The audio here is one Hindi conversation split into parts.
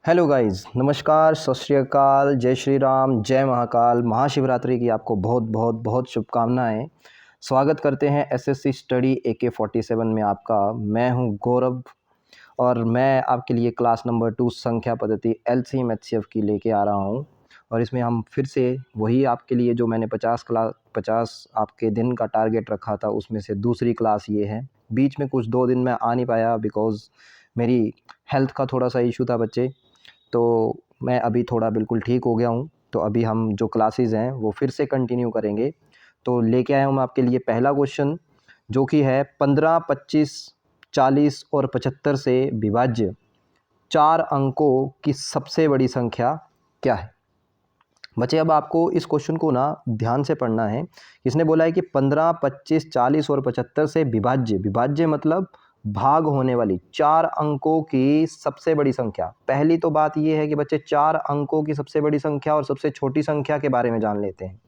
हेलो गाइस, नमस्कार, सत श्री अकाल, जय श्री राम, जय महाकाल। महाशिवरात्रि की आपको बहुत बहुत बहुत शुभकामनाएं। स्वागत करते हैं एसएससी स्टडी AK47 में आपका। मैं हूं गौरव और मैं आपके लिए क्लास नंबर 2 संख्या पद्धति LCM HCF की लेके आ रहा हूं। और इसमें हम फिर से वही आपके लिए जो मैंने 50 आपके दिन का टारगेट रखा था उसमें से दूसरी क्लास ये है। बीच में कुछ 2 दिन मैं आ नहीं पाया बिकॉज़ मेरी हेल्थ का थोड़ा सा इशू था बच्चे। तो मैं अभी थोड़ा बिल्कुल ठीक हो गया हूँ। तो अभी हम जो क्लासेस हैं वो फिर से कंटिन्यू करेंगे। तो लेके आया हूँ मैं आपके लिए पहला क्वेश्चन, जो कि है 15, 25, 40 और 75 से विभाज्य 4 अंकों की सबसे बड़ी संख्या क्या है। बच्चे अब आपको इस क्वेश्चन को ना ध्यान से पढ़ना है। इसने बोला है कि 15, 25, 40 और 75 से विभाज्य मतलब भाग होने वाली 4 अंकों की सबसे बड़ी संख्या। पहली तो बात यह है कि बच्चे 4 अंकों की सबसे बड़ी संख्या और सबसे छोटी संख्या के बारे में जान लेते हैं।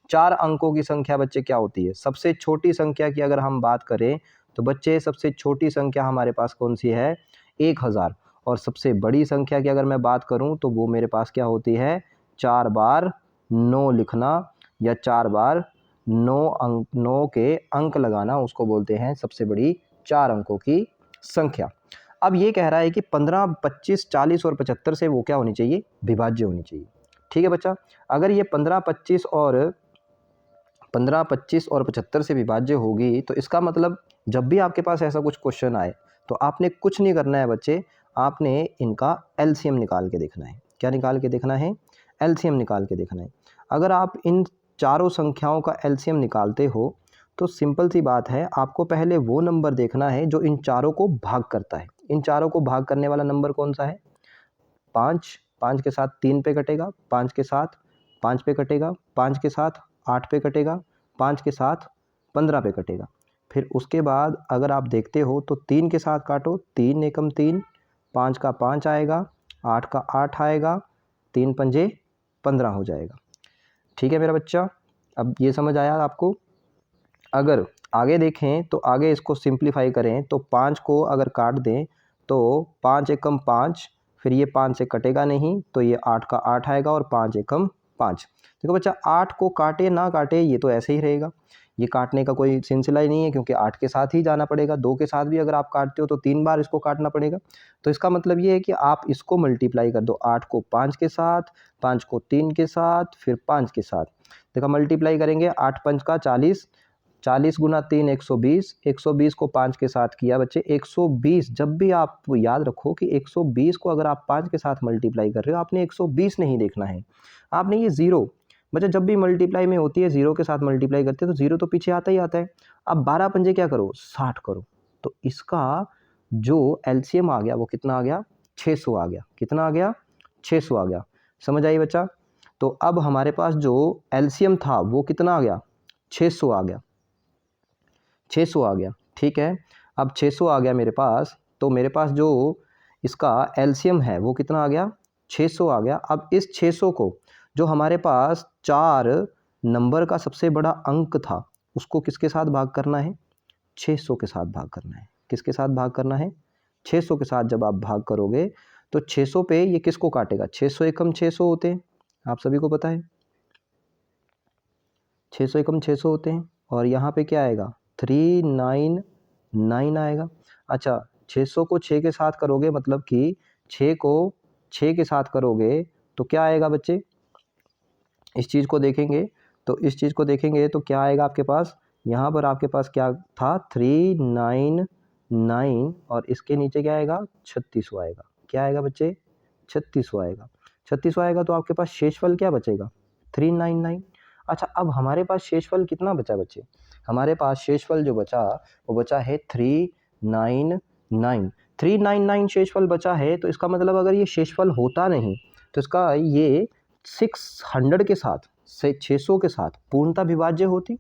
4 अंकों की संख्या बच्चे क्या होती है। सबसे छोटी संख्या की अगर हम बात करें तो बच्चे सबसे छोटी संख्या हमारे पास कौन सी है, 1000। और सबसे बड़ी संख्या की अगर मैं बात करूं तो वो मेरे पास क्या होती है, 4 बार 9 लिखना या 4 बार 9 के अंक लगाना, उसको बोलते हैं सबसे बड़ी 4 अंकों की संख्या। अब ये कह रहा है कि 15, 25, 40 और 75 से वो क्या होनी चाहिए, विभाज्य होनी चाहिए। ठीक है बच्चा, अगर ये 15, 25 और 75 से विभाज्य होगी तो इसका मतलब जब भी आपके पास ऐसा कुछ क्वेश्चन आए तो आपने कुछ नहीं करना है बच्चे, आपने इनका LCM निकाल के देखना है। क्या निकाल के देखना है, LCM निकाल के देखना है। अगर आप इन चारों संख्याओं का LCM निकालते हो तो सिंपल सी बात है, आपको पहले वो नंबर देखना है जो इन चारों को भाग करता है। इन चारों को भाग करने वाला नंबर कौन सा है, 5। 5 के साथ 3 पे कटेगा, 5 के साथ 5 पे कटेगा, 5 के साथ 8 पे कटेगा, 5 के साथ 15 पे कटेगा। फिर उसके बाद अगर आप देखते हो तो 3 के साथ काटो, 3 एकम 3, 5 का 5 आएगा, 8 का 8 आएगा, 3 पंजे 15 हो जाएगा। ठीक है मेरा बच्चा, अब ये समझ आया आपको। अगर आगे देखें तो आगे इसको सिंप्लीफाई करें तो 5 को अगर काट दें तो 5 एकम 5, फिर ये 5 से कटेगा नहीं तो ये 8 का 8 आएगा और 5 एकम 5। देखो बच्चा, 8 को काटे ना काटे ये तो ऐसे ही रहेगा, ये काटने का कोई सिलसिला ही नहीं है क्योंकि 8 के साथ ही जाना पड़ेगा। 2 के साथ भी अगर आप काटते हो तो 3 बार इसको काटना पड़ेगा। तो इसका मतलब ये है कि आप इसको मल्टीप्लाई कर दो, 8 को 5 के साथ, 5 को 3 के साथ, फिर 5 के साथ। देखो मल्टीप्लाई करेंगे, 8 पंच का 40, 40 गुना 3 120, 120 को 5 के साथ किया बच्चे 120। जब भी आप याद रखो कि 120 को अगर आप 5 के साथ मल्टीप्लाई कर रहे हो, आपने 120 नहीं देखना है, आपने ये जीरो। बच्चा जब भी मल्टीप्लाई में होती है जीरो के साथ मल्टीप्लाई करते हैं तो जीरो तो पीछे आता ही आता है। अब 12 पंजे क्या करो, 60 करो। तो इसका जो LCM आ गया वो कितना आ गया, 600 आ गया। कितना आ गया, 600 आ गया। समझ आई बच्चा। तो अब हमारे पास जो LCM था वो कितना आ गया, 600 आ गया। 600 आ गया। ठीक है, अब 600 आ गया मेरे पास, तो मेरे पास जो इसका LCM है वो कितना आ गया, 600 आ गया। अब इस 600 को जो हमारे पास 4 नंबर का सबसे बड़ा अंक था उसको किसके साथ भाग करना है, 600 के साथ भाग करना है। किसके साथ भाग करना है, 600 के साथ। जब आप भाग करोगे तो 600 पे ये किसको काटेगा, 600 एकम 600 होते हैं, आप सभी को पता है 600 एकम 600 होते हैं। और यहाँ पे क्या आएगा, 399 आएगा। अच्छा, 600 को 6 के साथ करोगे मतलब कि 6 को 6 के साथ करोगे तो क्या आएगा बच्चे, इस चीज़ को देखेंगे तो क्या आएगा आपके पास, यहाँ पर आपके पास क्या था, 399 और इसके नीचे क्या आएगा, 3600 आएगा। क्या आएगा बच्चे, 3600 आएगा। 3600 आएगा तो आपके पास शेषफल क्या बचेगा, 399। अच्छा, अब हमारे पास शेषफल कितना बचा बच्चे, हमारे पास शेषफल जो बचा वो बचा है 399। 399 शेषफल बचा है तो इसका मतलब अगर ये शेषफल होता नहीं तो इसका ये 600 के साथ से 600 के साथ पूर्णता विभाज्य होती।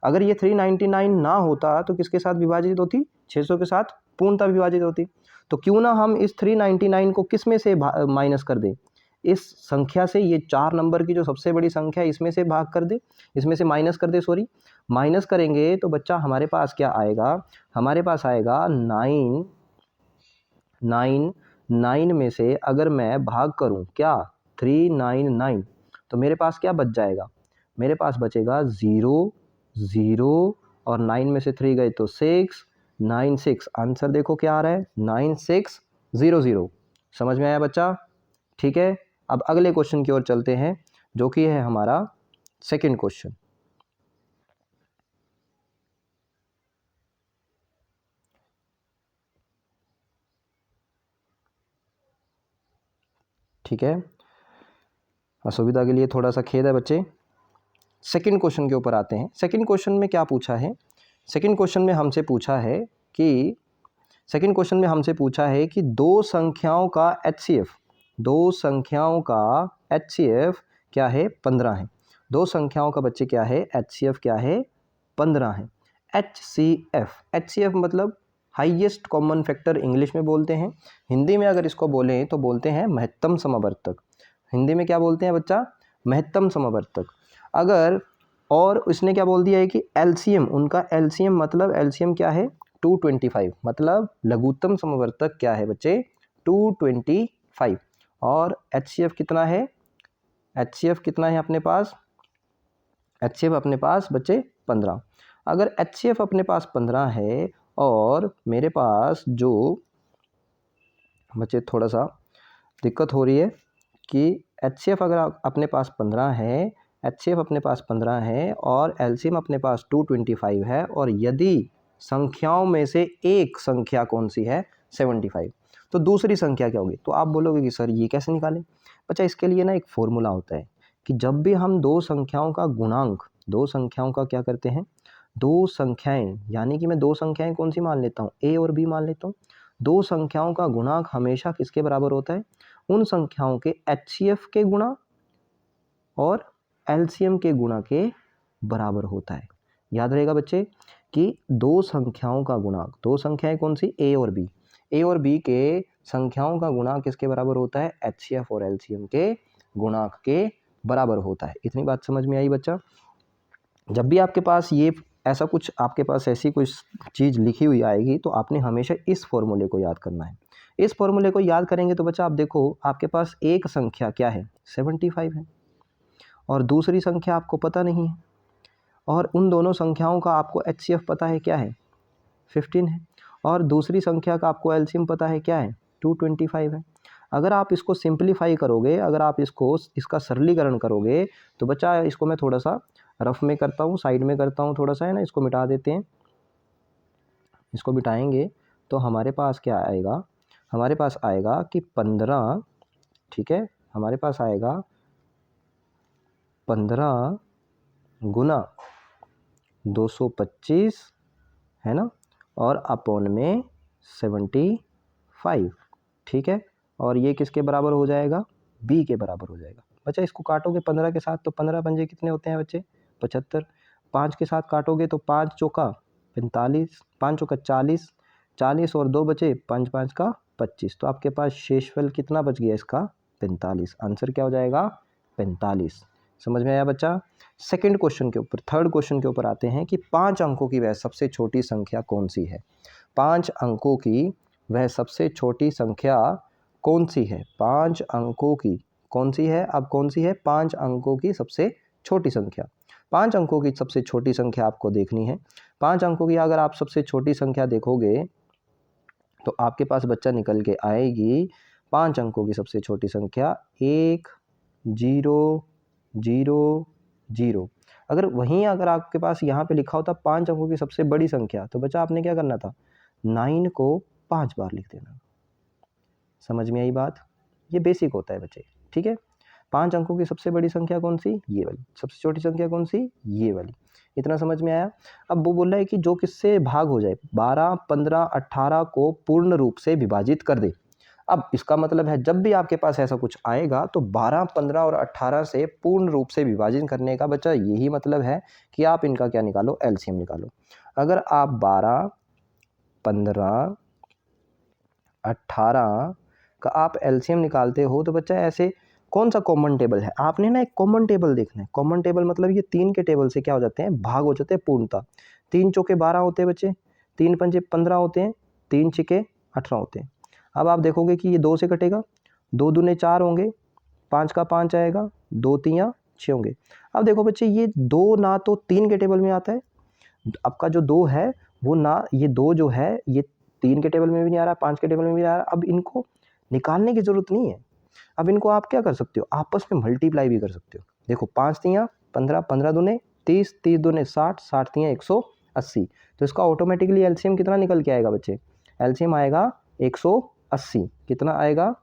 अगर ये 399 ना होता तो किसके साथ विभाजित होती, 600 के साथ पूर्णता विभाजित होती। तो क्यों ना हम इस 399 को किस में से माइनस कर दें, इस संख्या से, ये 4 नंबर की जो सबसे बड़ी संख्या है इसमें से भाग कर दे, इसमें से माइनस कर दे, सॉरी माइनस करेंगे तो बच्चा हमारे पास क्या आएगा, हमारे पास आएगा 9 9 में से अगर मैं भाग करूं क्या 399, तो मेरे पास क्या बच जाएगा, मेरे पास बचेगा 0 0 और 9 में से 3 गए तो 6 9 6। आंसर देखो क्या आ रहा है 9600। समझ में आया बच्चा? ठीक है, अब अगले क्वेश्चन की ओर चलते हैं जो कि है हमारा सेकंड क्वेश्चन। ठीक है, असुविधा के लिए थोड़ा सा खेद है बच्चे। सेकंड क्वेश्चन के ऊपर आते हैं। सेकंड क्वेश्चन में क्या पूछा है, सेकंड क्वेश्चन में हमसे पूछा है कि सेकंड क्वेश्चन में हमसे पूछा है कि दो संख्याओं का HCF, दो संख्याओं का HCF क्या है 15 है। दो संख्याओं का बच्चे क्या है HCF क्या है 15 है। HCF मतलब हाईएस्ट कॉमन फैक्टर इंग्लिश में बोलते हैं, हिंदी में अगर इसको बोलें तो बोलते हैं महत्तम समवर्तक। हिंदी में क्या बोलते हैं बच्चा, महत्तम समवर्तक। अगर और इसने क्या बोल दिया है कि LCM, उनका LCM मतलब LCM क्या है 225, मतलब लघुत्तम समवर्तक क्या है बच्चे 225। और HCF कितना है, HCF कितना है अपने पास, HCF अपने पास बच्चे 15। अगर HCF अपने पास 15 है और मेरे पास जो बच्चे थोड़ा सा दिक्कत हो रही है कि HCF अगर अपने पास 15 है, HCF अपने पास 15 है और LCM अपने पास 225 है, और यदि संख्याओं में से एक संख्या कौन सी है 75, तो दूसरी संख्या क्या होगी। तो आप बोलोगे कि सर ये कैसे निकालें। बच्चा इसके लिए ना एक फॉर्मूला होता है कि जब भी हम दो संख्याओं का गुणांक, दो संख्याओं का क्या करते हैं, दो संख्याएं, यानी कि मैं दो संख्याएं कौन सी मान लेता हूँ A और B मान लेता हूँ। दो संख्याओं का गुणांक हमेशा किसके बराबर होता है, उन संख्याओं के HCF के गुणा और LCM के गुणा के बराबर होता है। याद रहेगा बच्चे कि दो संख्याओं का गुणांक, दो संख्याएं कौन सी A और B, A और B के संख्याओं का गुणांक किसके बराबर होता है, HCF और LCM के गुणांक के बराबर होता है। इतनी बात समझ में आई बच्चा। जब भी आपके पास ये ऐसा कुछ, आपके पास ऐसी कुछ चीज़ लिखी हुई आएगी तो आपने हमेशा इस फॉर्मूले को याद करना है। इस फॉर्मूले को याद करेंगे तो बच्चा आप देखो आपके पास एक संख्या क्या है 75 है और दूसरी संख्या आपको पता नहीं है, और उन दोनों संख्याओं का आपको HCF पता है क्या है 15 है, और दूसरी संख्या का आपको LCM पता है क्या है 225 है। अगर आप इसको सिंप्लीफाई करोगे, अगर आप इसका सरलीकरण करोगे तो बच्चा इसको मैं थोड़ा सा रफ में करता हूँ, साइड में करता हूँ थोड़ा सा, है ना, इसको मिटा देते हैं। इसको मिटाएंगे तो हमारे पास क्या आएगा, हमारे पास आएगा कि 15, ठीक है, हमारे पास आएगा 15 गुना 225, है ना, और अपॉन में 75, ठीक है, और ये किसके बराबर हो जाएगा, B के बराबर हो जाएगा। बच्चा इसको काटोगे 15 के साथ तो 15 पंजे कितने होते हैं बच्चे 75, 5 के साथ काटोगे तो 5 चौका 45, 5 चौका 40, 40 और 2 बचे 5 5 का 25, तो आपके पास शेषफल कितना बच गया इसका 45। आंसर क्या हो जाएगा 45। समझ में आया बच्चा। सेकंड क्वेश्चन के ऊपर, थर्ड क्वेश्चन के ऊपर आते हैं कि 5 अंकों की वह सबसे छोटी संख्या कौन सी है। 5 अंकों की वह सबसे छोटी संख्या कौन सी है, 5 अंकों की कौन सी है, अब कौन सी है 5 अंकों की सबसे छोटी संख्या। 5 अंकों की सबसे छोटी संख्या आपको देखनी है। 5 अंकों की अगर आप सबसे छोटी संख्या देखोगे तो आपके पास बच्चा निकल के आएगी 5 अंकों की सबसे छोटी संख्या 1 0 0 0। अगर वहीं अगर आपके पास यहाँ पे लिखा होता 5 अंकों की सबसे बड़ी संख्या, तो बच्चा आपने क्या करना था 9 को 5 बार लिख देना। समझ में आई बात, ये बेसिक होता है बच्चे, ठीक है। 5 अंकों की सबसे बड़ी संख्या कौन सी, ये वाली, सबसे छोटी संख्या कौन सी, ये वाली। इतना समझ में आया। अब वो बोल रहा है कि जो किससे भाग हो जाए 12 15 18 को पूर्ण रूप से विभाजित कर दे। अब इसका मतलब है जब भी आपके पास ऐसा कुछ आएगा तो 12 15 और 18 से पूर्ण रूप से विभाजन करने का बच्चा यही मतलब है कि आप इनका क्या निकालो, LCM निकालो। अगर आप 12 15 18 का आप LCM निकालते हो तो बच्चा ऐसे कौन सा कॉमन टेबल है, आपने ना एक कॉमन टेबल देखना है। कॉमन टेबल मतलब ये 3 के टेबल से क्या हो जाते हैं, भाग हो जाते हैं पूर्णता। 3 चौके 12 होते हैं बच्चे, 3 पंजे 15 होते हैं, 3 छिके 18 होते हैं। अब आप देखोगे कि ये 2 से कटेगा, 2 दूने 4 होंगे, 5 का 5 आएगा, 2 तियाँ 6 होंगे। अब देखो बच्चे ये 2 ना तो 3 के टेबल में आता है, आपका जो 2 है वो ना, ये 2 जो है ये 3 के टेबल में भी नहीं आ रहा, 5 के टेबल में भी नहीं आ रहा। अब इनको निकालने की ज़रूरत नहीं है। अब इनको आप क्या कर सकते हो, आपस में मल्टीप्लाई भी कर सकते हो। देखो 5 तियाँ 15, 15 दूने 30, 30 दूने 60, 60 तियाँ 180। तो इसका ऑटोमेटिकली एलसीएम कितना निकल के आएगा बच्चे, एलसीएम आएगा 180। कितना आएगा,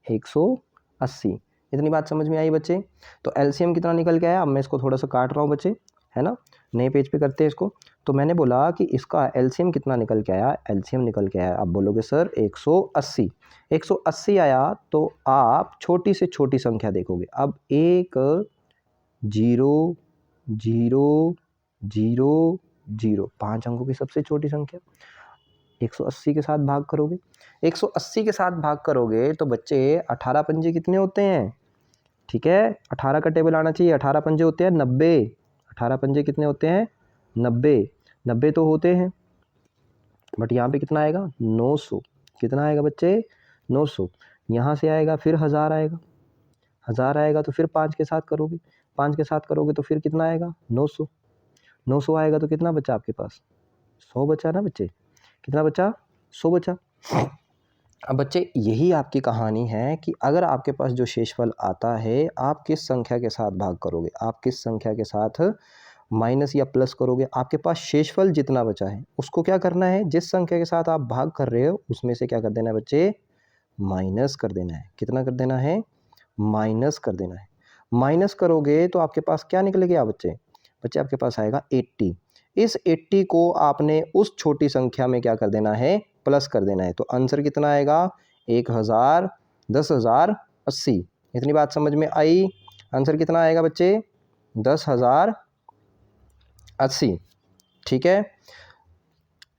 180। इतनी बात समझ में आई बच्चे। तो एलसीएम कितना निकल के आया, अब मैं इसको थोड़ा सा काट रहा हूँ बच्चे, है ना, नए पेज पे करते हैं इसको। तो मैंने बोला कि इसका एलसीएम कितना निकल के आया, एलसीएम निकल के आया, आप बोलोगे सर 180। 180 आया तो आप छोटी से छोटी संख्या देखोगे। अब 1 0 0 0 0, 5 अंकों की सबसे छोटी संख्या, 180 के साथ भाग करोगे। 180 के साथ भाग करोगे तो बच्चे 18 पंजे कितने होते हैं, ठीक है, 18 का टेबल आना चाहिए। 18 पंजे होते हैं 90। 18 पंजे कितने होते हैं, 90। 90 तो होते हैं, बट यहाँ पे कितना आएगा, 900। कितना आएगा बच्चे, 900। यहाँ से आएगा फिर 1000 आएगा, 1000 आएगा तो फिर 5 के साथ करोगे, 5 के साथ करोगे तो फिर कितना आएगा, 900। 900 आएगा तो कितना बचा आपके पास, 100 बचा ना बच्चे, कितना बचा, 100 बचा। अब बच्चे यही आपकी कहानी है कि अगर आपके पास जो शेषफल आता है आप किस संख्या के साथ भाग करोगे, आप किस संख्या के साथ माइनस या प्लस करोगे। आपके पास शेषफल जितना बचा है उसको क्या करना है, जिस संख्या के साथ आप भाग कर रहे हो उसमें से क्या कर देना है बच्चे, माइनस कर देना है। कितना कर देना है, माइनस कर देना है। माइनस करोगे तो आपके पास क्या निकलेगा बच्चे, बच्चे आपके पास आएगा 80। इस 80 को आपने उस छोटी संख्या में क्या कर देना है, प्लस कर देना है। तो आंसर कितना आएगा, 1000, 10,080। इतनी बात समझ में आई। आंसर कितना आएगा बच्चे, 10,080। ठीक है,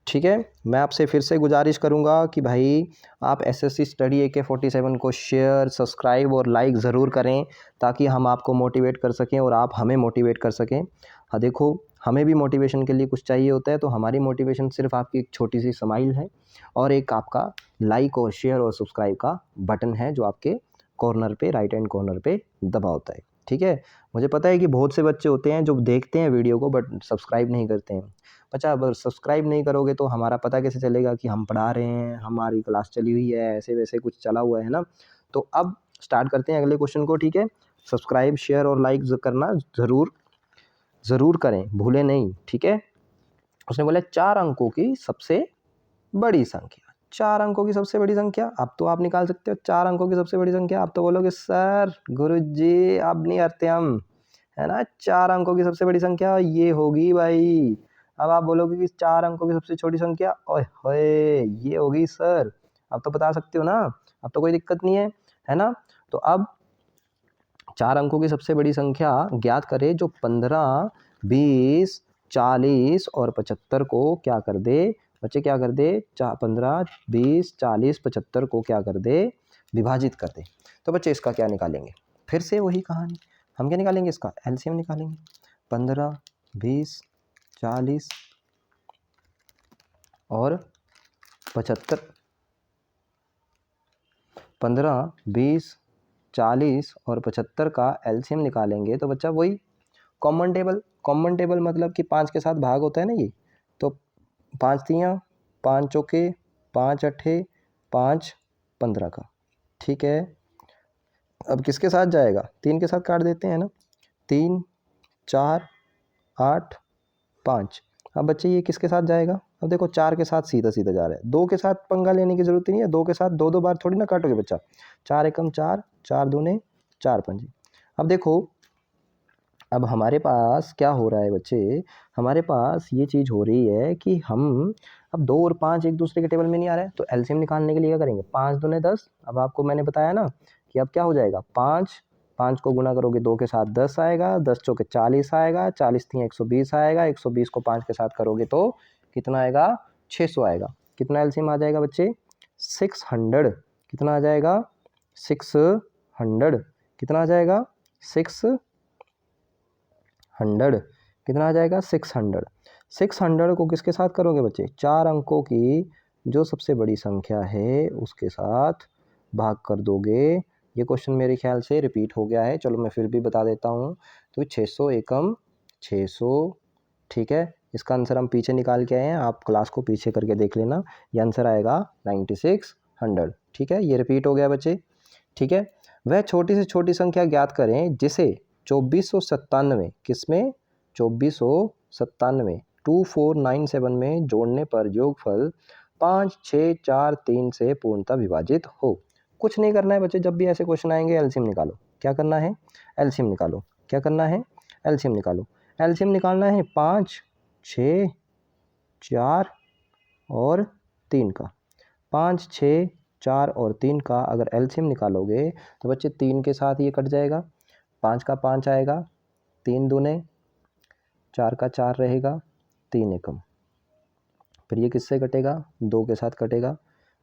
ठीक है। मैं आपसे फिर से गुजारिश करूंगा कि भाई आप एसएससी स्टडी AK47 को शेयर, सब्सक्राइब और लाइक ज़रूर करें ताकि हम आपको मोटिवेट कर सकें और आप हमें मोटिवेट कर सकें। हाँ देखो, हमें भी मोटिवेशन के लिए कुछ चाहिए होता है, तो हमारी मोटिवेशन सिर्फ आपकी एक छोटी सी स्माइल है और एक आपका लाइक और शेयर और सब्सक्राइब का बटन है जो आपके कॉर्नर पे, राइट हैंड कॉर्नर पे दबा होता है। ठीक है, मुझे पता है कि बहुत से बच्चे होते हैं जो देखते हैं वीडियो को बट सब्सक्राइब नहीं करते हैं। बच्चा अगर सब्सक्राइब नहीं करोगे तो हमारा पता कैसे चलेगा कि हम पढ़ा रहे हैं, हमारी क्लास चली हुई है, ऐसे वैसे कुछ चला हुआ है ना। तो अब स्टार्ट करते हैं अगले क्वेश्चन को। ठीक है, सब्सक्राइब, शेयर और लाइक करना ज़रूर करें, भूलें नहीं। ठीक है, उसने बोला 4 अंकों की सबसे बड़ी संख्या। 4 अंकों की सबसे बड़ी संख्या, अब तो आप निकाल सकते हो 4 अंकों की सबसे बड़ी संख्या। आप तो बोलोगे सर गुरुजी अब नहीं हरते हम, है ना। 4 अंकों की सबसे बड़ी संख्या ये होगी भाई। अब आप बोलोगे कि 4 अंकों की सबसे छोटी संख्या, ओए होए ये होगी सर। अब तो बता सकते हो ना, अब तो कोई दिक्कत नहीं है ना। तो अब 4 अंकों की सबसे बड़ी संख्या ज्ञात करें जो 15, 20, 40 और 75 को क्या कर दे बच्चे, क्या कर दे, 15, 20, 40, 75 को क्या कर दे, विभाजित कर दे। तो बच्चे इसका क्या निकालेंगे, फिर से वही कहानी, हम क्या निकालेंगे, इसका एलसीएम निकालेंगे। 15, 20, 40 और 75, 15, 20, 40 और 75 का एलसीएम निकालेंगे तो बच्चा वही कॉमन टेबल मतलब कि 5 के साथ भाग होता है ना ये। तो 5 तियाँ, 5 चौके, 5 अट्ठे, 5 15 का। ठीक है, अब किसके साथ जाएगा, 3 के साथ काट देते हैं ना, 3, 4, 8, 5। अब बच्चे ये किसके साथ जाएगा, अब देखो 4 के साथ सीधा सीधा जा रहा है, 2 के साथ पंगा लेने की जरूरत नहीं है, 2 के साथ दो दो बार थोड़ी ना काटोगे बच्चा। 4 एकम 4, 4 दूने 4 पंजे। अब देखो, अब हमारे पास क्या हो रहा है बच्चे, हमारे पास ये चीज़ हो रही है कि हम अब 2 और 5 एक दूसरे के टेबल में नहीं आ रहा है, तो एलसीएम निकालने के लिए क्या करेंगे, 5 दूने 10। अब आपको मैंने बताया ना कि अब क्या हो जाएगा, 5 को गुना करोगे 2 के साथ 10 आएगा, 10 चौके 40 आएगा, 40 तियाँ 120 आएगा, 120 को 5 के साथ करोगे तो कितना आएगा, 600 आएगा। कितना एलसीएम आ जाएगा बच्चे, 600। कितना आ जाएगा, 600। कितना आ जाएगा, 600। कितना आ जाएगा, 600। 600 को किसके साथ करोगे बच्चे, 4 अंकों की जो सबसे बड़ी संख्या है उसके साथ भाग कर दोगे। ये क्वेश्चन मेरे ख्याल से रिपीट हो गया है, चलो मैं फिर भी बता देता हूँ। तो 600 एकम 600, ठीक है। इसका आंसर हम पीछे निकाल के आए हैं, आप क्लास को पीछे करके देख लेना। ये आंसर आएगा 9600, ठीक है। ये रिपीट हो गया बच्चे, ठीक है। वह छोटी से छोटी संख्या ज्ञात करें जिसे 2497 किसमें 2497 2497 में जोड़ने पर योगफल 5 6 4 3 से पूर्णतः विभाजित हो। कुछ नहीं करना है बच्चे, जब भी ऐसे क्वेश्चन आएंगे एलसीएम निकालो। क्या करना है? एलसीएम निकालो। क्या करना है? एलसीएम निकालो। एलसीएम निकालना है 5 6 4 और 3 का। 5 6 4 और 3 का अगर एलसीएम निकालोगे तो बच्चे 3 के साथ ये कट जाएगा, 5 का 5 आएगा, 3 दूने 4 का 4 रहेगा, 3 एकम। फिर ये किससे कटेगा? 2 के साथ कटेगा,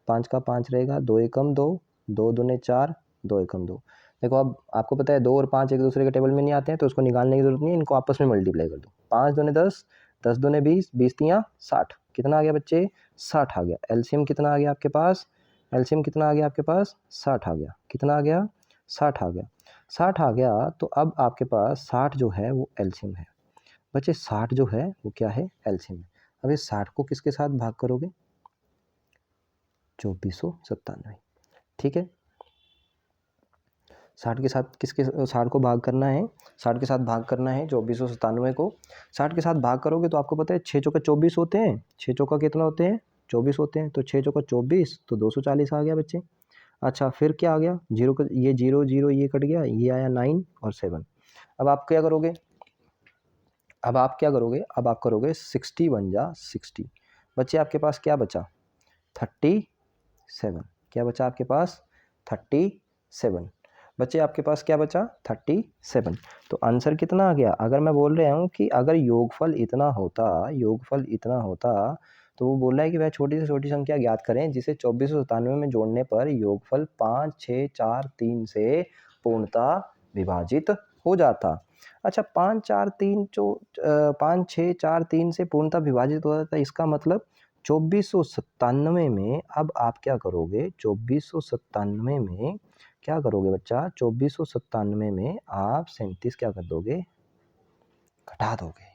5 का 5 रहेगा, 2 एकम 2, 2 दूने 4, 2 एकम 2। देखो अब आपको पता है 2 और 5 एक दूसरे के टेबल में नहीं आते हैं, तो उसको निकालने की जरूरत नहीं है, इनको आपस में मल्टीप्लाई कर दो। 5 दूने 10, 10 दूने 20, 20 तियाँ 60। कितना आ गया बच्चे? 60 आ गया। एलसीएम कितना आ गया आपके पास? एलसीएम कितना आ गया आपके पास? 60 आ गया। कितना आ गया? 60 आ गया। 60 आ गया तो अब आपके पास 60 जो है वो एलसीएम है बच्चे। 60 जो है वो क्या है? एलसीएम है। अब इस 60 को किसके साथ भाग करोगे? 2497, ठीक है। 60 के साथ किसके 60 को भाग करना है? 60 के साथ भाग करना है 2497 को। 60 के साथ भाग करोगे तो आपको पता है 6 चौका 24 होते हैं। 6 चौका कितना होते हैं? 24 होते हैं। तो 6 चौका 24 तो 240 आ गया बच्चे। अच्छा फिर क्या आ गया? जीरो का ये 0 0 ये कट गया, ये आया 9 और 7। अब आप क्या करोगे? अब आप क्या करोगे? अब आप करोगे 60 बन जा 60। बच्चे आपके पास क्या बचा? 37। क्या बचा आपके पास? 37। बच्चे आपके पास क्या बचा? 37। तो आंसर कितना आ गया? अगर मैं बोल रहा हूँ कि अगर योगफल इतना होता तो वो बोल रहा है कि वह छोटी से छोटी संख्या ज्ञात करें जिसे 2497 में जोड़ने पर योगफल 5 6 4 3 से पूर्णतः विभाजित हो जाता। अच्छा 5 6 4 3 से पूर्णतः विभाजित हो जाता, इसका मतलब 2497 में अब आप क्या करोगे? 2497 में क्या करोगे बच्चा? 2497 में आप 37 क्या कर दोगे? घटा दोगे।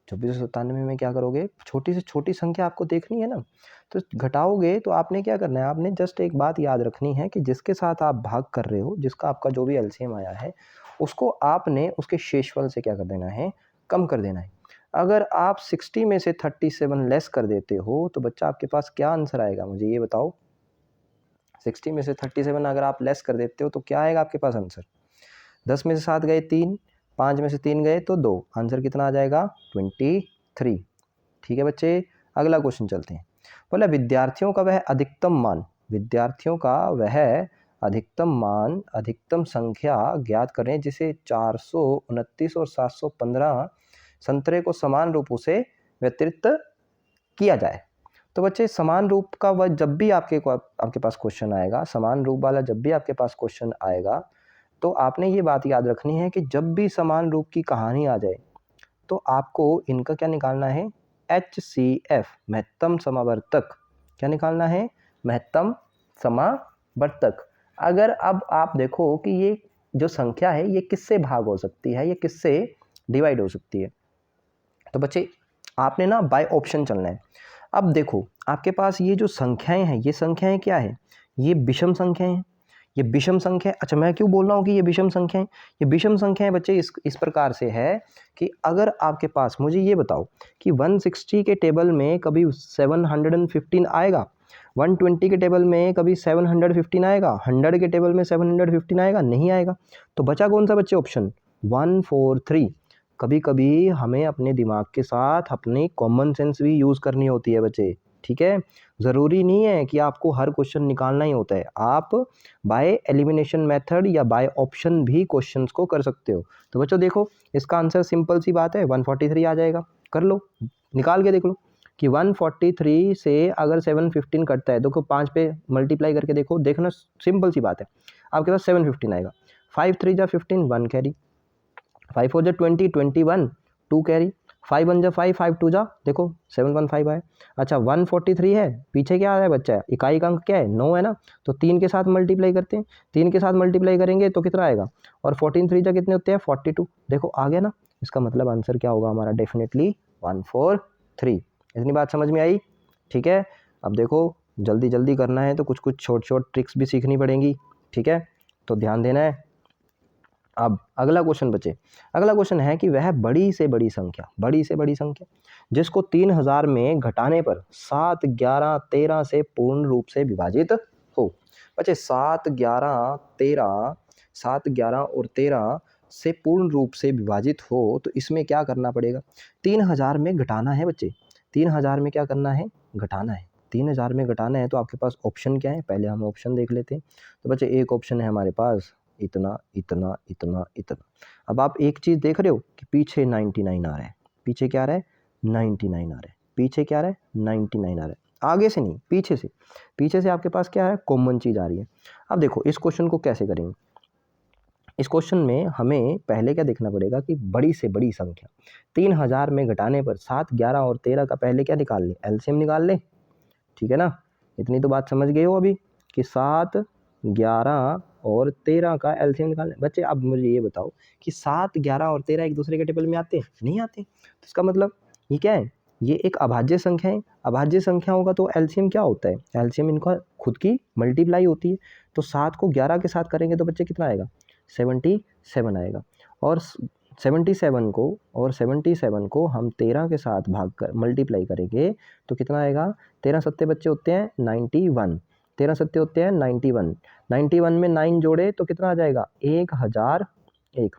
2497 में क्या करोगे? छोटी से छोटी संख्या आपको देखनी है ना, तो घटाओगे तो आपने क्या करना है? आपने जस्ट एक बात याद रखनी है कि जिसके साथ आप भाग कर रहे हो, जिसका आपका जो भी एलसीएम आया है, उसको आपने उसके शेषफल से क्या कर देना है? कम कर देना है। अगर आप 60 में से 37 लेस कर देते हो तो बच्चा आपके पास क्या आंसर आएगा? मुझे ये बताओ। 60 में से 37 अगर आप लेस कर देते हो तो क्या आएगा आपके पास आंसर? 10 में से 7 गए 3, 5 में से 3 गए तो 2, आंसर कितना आ जाएगा? 23। ठीक है बच्चे, अगला क्वेश्चन चलते हैं। बोला विद्यार्थियों का वह अधिकतम संख्या ज्ञात करें जिसे 429 और 715 संतरे को समान रूपों से वितरित किया जाए। तो बच्चे समान रूप का वह जब भी आपके पास क्वेश्चन आएगा, समान रूप वाला जब भी आपके पास क्वेश्चन आएगा तो आपने ये बात याद रखनी है कि जब भी समान रूप की कहानी आ जाए तो आपको इनका क्या निकालना है? HCF, महत्तम समावर्तक। क्या निकालना है? महत्तम समावर्तक। अगर अब आप देखो कि ये जो संख्या है ये किससे भाग हो सकती है, ये किससे डिवाइड हो सकती है, तो बच्चे आपने ना बाय ऑप्शन चलना है। अब देखो आपके पास ये जो संख्याएं हैं, ये संख्याएं क्या है? ये विषम संख्याएं हैं। ये विषम संख्या, अच्छा मैं क्यों बोल रहा हूँ कि ये विषम संख्या है? ये विषम संख्या है बच्चे इस प्रकार से है कि अगर आपके पास, मुझे ये बताओ कि 160 के टेबल में कभी 715 आएगा, 120 के टेबल में कभी 715 आएगा, 100 के टेबल में 715 आएगा? नहीं आएगा। तो बचा कौन सा बच्चे? ऑप्शन 1 4 3। कभी कभी हमें अपने दिमाग के साथ अपनी कॉमन सेंस भी यूज़ करनी होती है बच्चे, ठीक है। ज़रूरी नहीं है कि आपको हर क्वेश्चन निकालना ही होता है, आप बाय एलिमिनेशन मेथड या बाय ऑप्शन भी क्वेश्चंस को कर सकते हो। तो बच्चों देखो इसका आंसर सिंपल सी बात है, 143 आ जाएगा। कर लो, निकाल के देख लो कि 143 से अगर 715 कटता है, देखो 5 पे मल्टीप्लाई करके देखो, देखना सिंपल सी बात है, आपके पास 715 आएगा। 5 3 जा 15, 1 कैरी, 5 4 जा 20, 21, 2 कैरी, 5 1 जा 5, 5 2 जा देखो 715 आए। अच्छा 143 है, पीछे क्या आ रहा है बच्चा, इकाई का अंक क्या है 9 है ना, तो 3 के साथ मल्टीप्लाई करते हैं, 3 के साथ मल्टीप्लाई करेंगे तो कितना आएगा, और 14 3 जा कितने होते हैं 42, देखो आ गया ना। इसका मतलब आंसर क्या होगा हमारा, डेफिनेटली 143। इतनी बात समझ में आई? ठीक है, अब देखो जल्दी जल्दी करना है तो कुछ कुछ शॉर्ट ट्रिक्स भी सीखनी पड़ेंगी, ठीक है, तो ध्यान देना है। अब अगला क्वेश्चन बचे, अगला क्वेश्चन है कि वह बड़ी से बड़ी संख्या जिसको 3000 में घटाने पर 7 11 13 से पूर्ण रूप से विभाजित हो। बच्चे 7 11 और 13 से पूर्ण रूप से विभाजित हो तो इसमें क्या करना पड़ेगा, 3000 में घटाना है बच्चे, 3000 में क्या करना है, घटाना है। 3000 में घटाना है तो आपके पास ऑप्शन क्या है, पहले हम ऑप्शन देख लेते हैं। तो बच्चे एक ऑप्शन है हमारे पास इतना इतना इतना इतना। अब आप एक चीज़ देख रहे हो कि पीछे 99 आ रहा है, पीछे क्या आ रहा है 99 आ रहा है, पीछे क्या आ रहा है 99 आ रहा है, आगे से नहीं पीछे से आपके पास क्या है, कॉमन चीज़ आ रही है। अब देखो इस क्वेश्चन को कैसे करेंगे, इस क्वेश्चन में हमें पहले क्या देखना पड़ेगा कि बड़ी से बड़ी संख्या 3000 में घटाने पर 7 11 और 13 का पहले क्या निकाल ले, एलसीएम निकाल ले, ठीक है ना। इतनी तो बात समझ गए हो अभी कि 7 11 और 13 का एलसीएम निकालना। बच्चे अब मुझे ये बताओ कि 7 11 और 13 एक दूसरे के टेबल में आते हैं, नहीं आते, तो इसका मतलब ये क्या है, ये एक अभाज्य संख्या है। अभाज्य संख्या होगा तो एलसीएम क्या होता है, एलसीएम इनका खुद की मल्टीप्लाई होती है। तो 7 को 11 के साथ करेंगे तो बच्चे कितना आएगा 77 आएगा, और 77 को हम 13 के साथ भाग कर मल्टीप्लाई करेंगे तो कितना आएगा, 13 सत्ते बच्चे होते हैं 91, 13 सत्ते होते हैं 91, 91 में 9 जोड़े तो कितना आ जाएगा 1001।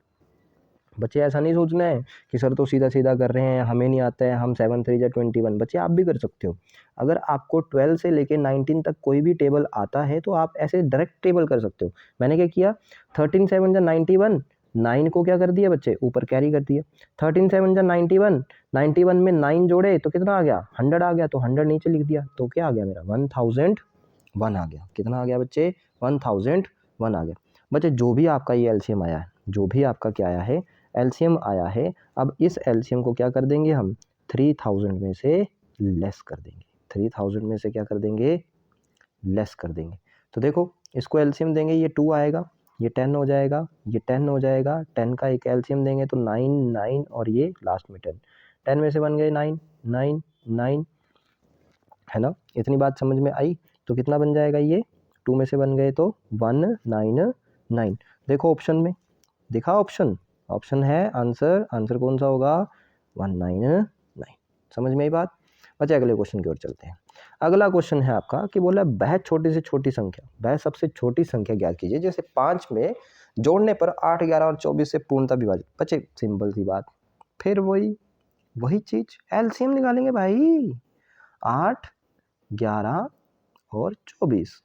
बच्चे ऐसा नहीं सोचना है कि सर तो सीधा सीधा कर रहे हैं, हमें नहीं आता है, हम 7 3 जा 21। बच्चे आप भी कर सकते हो, अगर आपको 12 से लेके 19 तक कोई भी टेबल आता है तो आप ऐसे डायरेक्ट टेबल कर सकते हो। मैंने क्या किया, 13 7 जा 91, 9 को क्या कर दिया बच्चे ऊपर कैरी कर दिया, 13 7 जा 91, 91 में 9 जोड़े तो कितना आ गया 100 आ गया, तो 100 नीचे लिख दिया तो क्या आ गया मेरा 1001 आ गया। कितना आ गया बच्चे 1001 आ गया। बच्चे जो भी आपका ये एलसीएम आया है, जो भी आपका क्या आया है एलसीएम आया है, अब इस एलसीएम को क्या कर देंगे हम 3000 में से लेस कर देंगे, 3000 में से क्या कर देंगे लेस कर देंगे। तो देखो इसको एलसीएम देंगे, ये 2 आएगा, ये 10 हो जाएगा, ये 10 हो जाएगा, 10 का एक एलसीएम देंगे तो 9 9 और ये लास्ट में 10, 10 में से बन गए 9 9 9, है ना। इतनी बात समझ में आई? तो कितना बन जाएगा ये 2 में से बन गए तो 199। देखो ऑप्शन में देखा, ऑप्शन है आंसर कौन सा होगा 199। समझ में आई बात? अच्छा अगले क्वेश्चन की ओर चलते हैं। अगला क्वेश्चन है आपका कि बोला वह छोटी से छोटी संख्या, वह सबसे छोटी संख्या ज्ञात कीजिए जैसे 5 में जोड़ने पर 8 11 और 24 से पूर्णतः विभाजित। बच्चे सिंपल सी बात, फिर वही चीज एलसीएम निकालेंगे भाई, 8 11 और 24,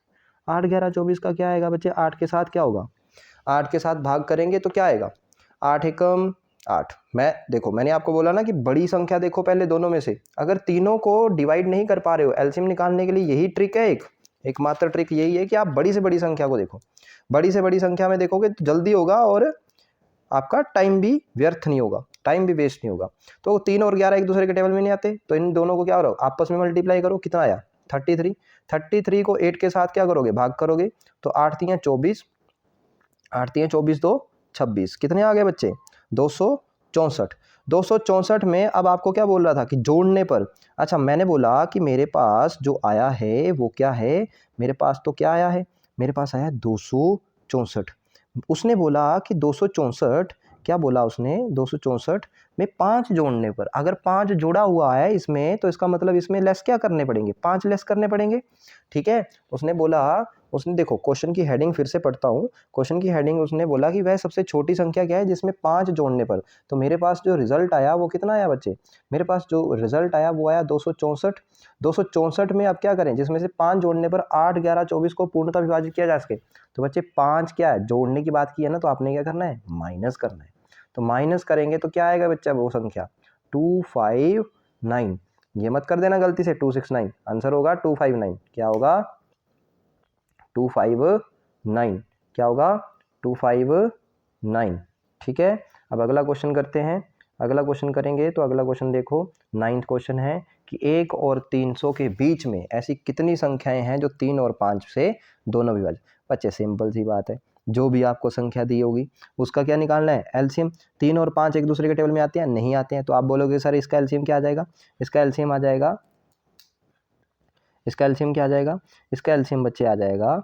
8 11 24 का क्या आएगा बच्चे, 8 के साथ क्या होगा, 8 के साथ भाग करेंगे तो क्या आएगा 8 एकम 8। मैंने आपको बोला ना कि बड़ी संख्या देखो पहले दोनों में से, अगर तीनों को डिवाइड नहीं कर पा रहे हो एलसीएम निकालने के लिए यही ट्रिक है, एकमात्र ट्रिक यही है कि आप बड़ी से बड़ी संख्या को देखो, बड़ी से बड़ी संख्या में देखोगे तो जल्दी होगा और आपका टाइम भी व्यर्थ नहीं होगा, टाइम भी वेस्ट नहीं होगा। तो 3 और 11 एक दूसरे के टेबल में नहीं आते, तो इन दोनों को क्या करो आपस में मल्टीप्लाई करो, कितना आया 33, 33 को 8 के साथ क्या करोगे भाग करोगे तो 8 3 24, 8 3 24 2 26, कितने आ गए बच्चे 264। 264 में अब आपको क्या बोल रहा था कि जोड़ने पर, अच्छा मैंने बोला कि मेरे पास जो आया है वो क्या है, मेरे पास तो क्या आया है, मेरे पास आया 264। उसने बोला कि 264, क्या बोला उसने 264 में 5 जोड़ने पर, अगर 5 जोड़ा हुआ है इसमें तो इसका मतलब इसमें लेस क्या करने पड़ेंगे 5 लेस करने पड़ेंगे, ठीक है। उसने बोला, उसने देखो क्वेश्चन की हेडिंग फिर से पढ़ता हूँ, क्वेश्चन की हेडिंग उसने बोला कि वह सबसे छोटी संख्या क्या है जिसमें 5 जोड़ने पर, तो मेरे पास जो रिजल्ट आया वो कितना आया बच्चे, मेरे पास जो रिजल्ट आया वो आया 264। 264 में अब क्या करें जिसमें से 5 जोड़ने पर 8 11 24 को पूर्णतः विभाजित किया जा सके, तो बच्चे 5 क्या है जोड़ने की बात की है ना, तो आपने क्या करना है माइनस करना है, तो माइनस करेंगे तो क्या आएगा बच्चा वो संख्या 259। ये मत कर देना गलती से 269, आंसर होगा 259, क्या होगा 259, क्या होगा 259, ठीक है। अब अगला क्वेश्चन करते हैं, अगला क्वेश्चन करेंगे तो अगला क्वेश्चन देखो, 9th क्वेश्चन है कि 1 और 300 के बीच में ऐसी कितनी संख्याएं हैं जो 3 और 5 से दोनों विभाज्य। बच्चे सिंपल सी बात है, जो भी आपको संख्या दी होगी उसका क्या निकालना है, एलसीएम। 3 और 5 एक दूसरे के टेबल में आते हैं, नहीं आते हैं, तो आप बोलोगे सर इसका एलसीएम क्या आ जाएगा, इसका एलसीएम आ जाएगा, इसका एलसीएम क्या आ जाएगा, इसका एलसीएम बच्चे आ जाएगा,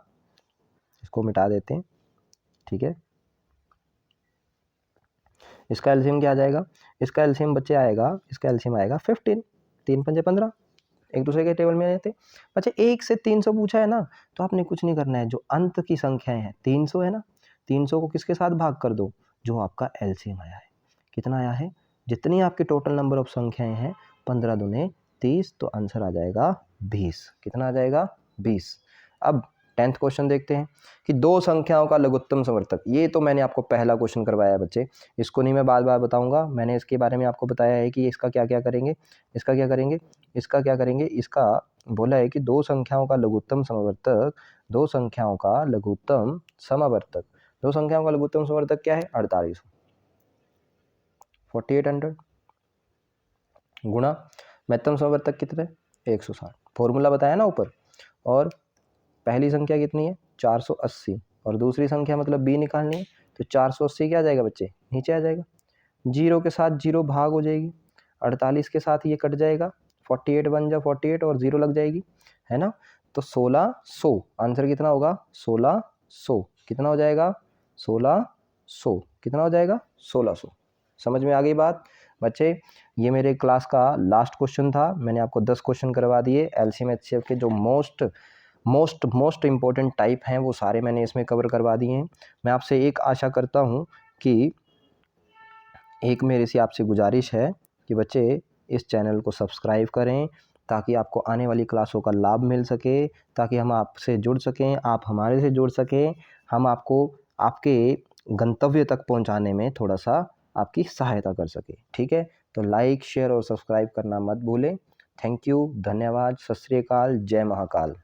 इसको मिटा देते हैं, ठीक है, इसका एलसीएम क्या आ जाएगा, इसका एलसीएम बच्चे आएगा, इसका एलसीएम आएगा 15, 3 पंजे 15, एक दूसरे के टेबल में आ जाते। बच्चे 1 से 300 पूछा है ना, तो आपने कुछ नहीं करना है, जो अंत की संख्याएं हैं 300 है ना, 300 को किसके साथ भाग कर दो, जो आपका एलसीएम आया है, कितना आया है, जितनी आपकी टोटल नंबर ऑफ संख्याएं हैं 15 दूने 30, तो आंसर आ जाएगा 20। कितना आ जाएगा, 20। अब 10th क्वेश्चन देखते हैं कि दो संख्याओं का लघुत्तम समवर्तक। ये तो मैंने आपको पहला क्वेश्चन करवाया है बच्चे, इसको नहीं मैं बार बार बताऊंगा, मैंने इसके बारे में आपको बताया है कि इसका क्या क्या करेंगे, इसका क्या करेंगे, इसका क्या करेंगे, इसका बोला है कि दो संख्याओं का लघुत्तम समवर्तक, दो संख्याओं का लघुत्तम समवर्तक, दो संख्याओं का लघुत्तम समवर्तक क्या है, 48, 4800 गुणा महत्तम समवर्तक कितने, 160, फॉर्मूला बताया ना ऊपर। और पहली संख्या कितनी है, 480, और दूसरी संख्या मतलब बी निकालनी है, तो 480 क्या आ जाएगा बच्चे, नीचे आ जाएगा, जीरो के साथ जीरो भाग हो जाएगी, 48 के साथ ये कट जाएगा, 48 बन जा 48 और जीरो लग जाएगी, है ना, तो 1600 आंसर कितना होगा, 1600 कितना हो जाएगा, 1600 कितना हो जाएगा, 1600। समझ में आ गई बात बच्चे। ये मेरे क्लास का लास्ट क्वेश्चन था, मैंने आपको 10 क्वेश्चन करवा दिए, एलसीएम एचसीएफ के जो मोस्ट इंपॉर्टेंट टाइप हैं वो सारे मैंने इसमें कवर करवा दिए हैं। मैं आपसे एक आशा करता हूँ कि एक मेरी सी आपसे गुजारिश है कि बच्चे इस चैनल को सब्सक्राइब करें, ताकि आपको आने वाली क्लासों का लाभ मिल सके, ताकि हम आपसे जुड़ सकें, आप हमारे से जुड़ सकें, हम आपको आपके गंतव्य तक पहुंचाने में थोड़ा सा आपकी सहायता कर सके, ठीक है। तो लाइक शेयर और सब्सक्राइब करना मत भूलें। थैंक यू, धन्यवाद, सत श्री अकाल, जय महाकाल।